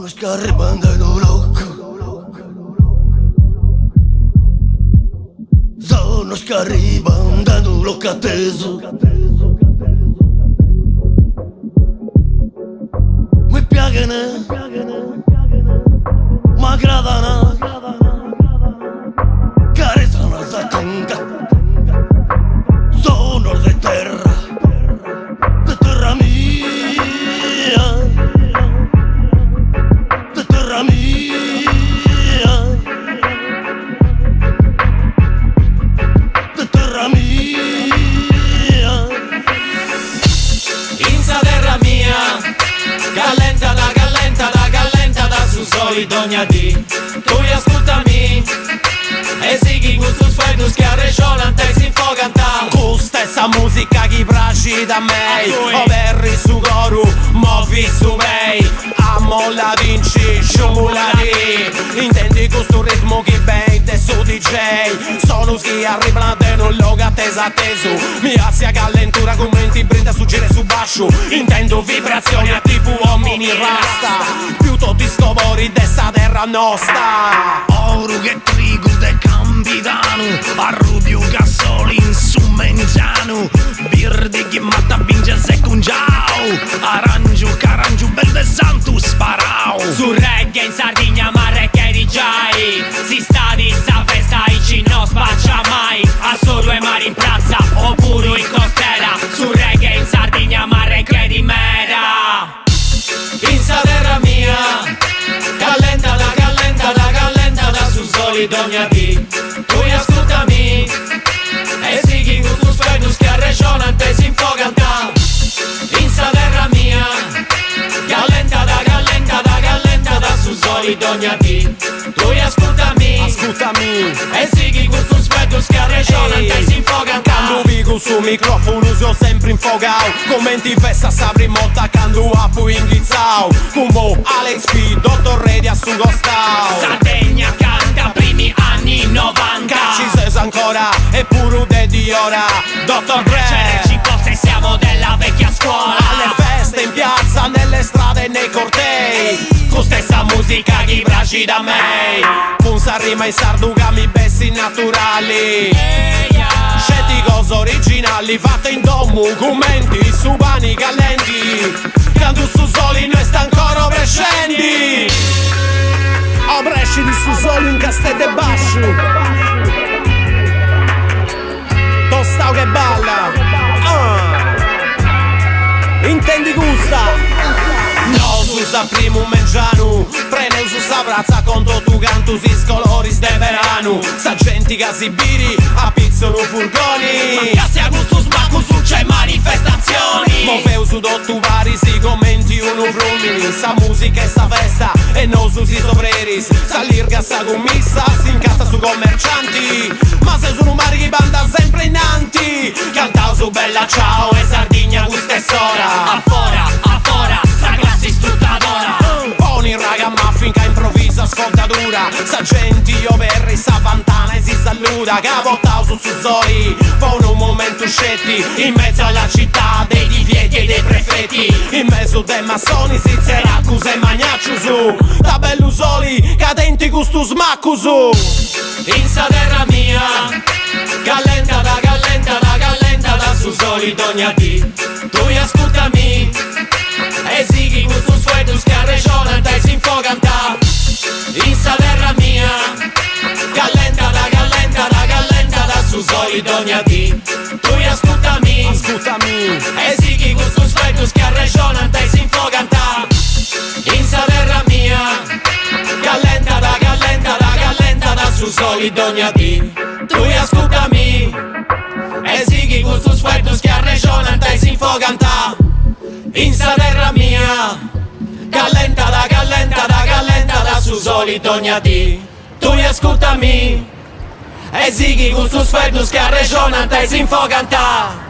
Sono scarribando louco, sono scarribando louco atteso. Mi piacciono, ma gradano, carezzano la tenga. Sono di terra mia, di terra mia, di terra mia. In sa terra mia, gallenta da su solito ogni dì. Tu ascoltami, e sighi questo sfaido schiarreggiolante si infoganta. Con stessa musica chi piace da me, overri su goru, movi su mei. Amo la vinci, sciumulati. Intendi questo ritmo che bende su DJ. Sono schi arrivante non loga attesa atteso. Mi assia callentura commenti brinda su gire su bascio. Intendo vibrazioni a tipo uomini rasta. Più tutti scovori dessa terra nostra. Oro che trigo de Campidano, arrudio gasolin su Mengiano. Birdi che matta binge secungiao, arancio carancio bel de santo sparao. Su reggae in Sardegna ma reggae di Giai. Si sta di sta festa e ci non spaccia mai. A solo e mari in piazza oppure in costiera. Su reggae in Sardegna ma reggae di mera. In sa terra mia, callenta da su solito ogni dì. Tu ascoltami, e sighi questo sfaido schiarreggiolante si infoganta. In sa terra mia, callenta da su solito ogni dì. Tu ascoltami, e sighi questo sfaido schiarreggiolante si infoganta. Quando vigo su microfono uso sempre infogao. Commenti in festa sabri motta quando apu inghizzao. Come Alex P, Dottor Redia su Gostao. Sardegna canta primi anni 90. Ci sei ancora e pure de di ora. Dottor Dre, ci cose siamo della vecchia scuola. Alle feste in piazza, nelle strade e nei cortei. Con stessa musica chi piace da me. Con sa rima in sarduga mi bessi naturali. Scetti cose originali fatte in documenti su bani callenti. Quando su soli noi sta ancora crescendi. O bresci di su soli in Castelle Basci. Tostao che balla. Intendi gusta. No, su sa primo mengianu. Prene su sa brazza contro tu cantu si scoloris de verano. Sa gente che si biri a pizzano furgoni. Ma che a gusto smacco su c'è manifestazioni. Moveu su dottu vari si commenti uno brumini. Sa musica e sa festa e non su si sovreris. Sa lirga sa commissa si incassa su commercianti. Ma se sono mari che banda sempre innanti. Cantao su bella ciao e Sardegna gusta e sora. Afora, sa classe istruttadora. Poni raga ma finché improvvisa ascoltatura. Sa genti overri sa vantana e si saluta. Cavottao su soli, pone un momento scetti. In mezzo alla città dei divieti e dei prefetti. In mezzo dei massoni si Siracusa e Magnaccio su. Da bello soli, cadenti gusto smacco su. In sa terra mia, callenta da su solito ogni dì. Tu ascoltami, e sighi questo sfueto schiarreggiolante si infoganta. In sa terra mia, callenta da su solito ogni dì. Tu ascoltami, e sighi questo sfueto schiarreggiolante si infoganta. In sa terra mia, callenta da su solito ogni dì. Tu ascoltami, e sighi questo sfueto schiarreggiolante si infoganta. In sa terra mia, callenta da su solito ogni dì. Tu ascoltami, e sighi questo sfueto schiarreggiolante si infoganta.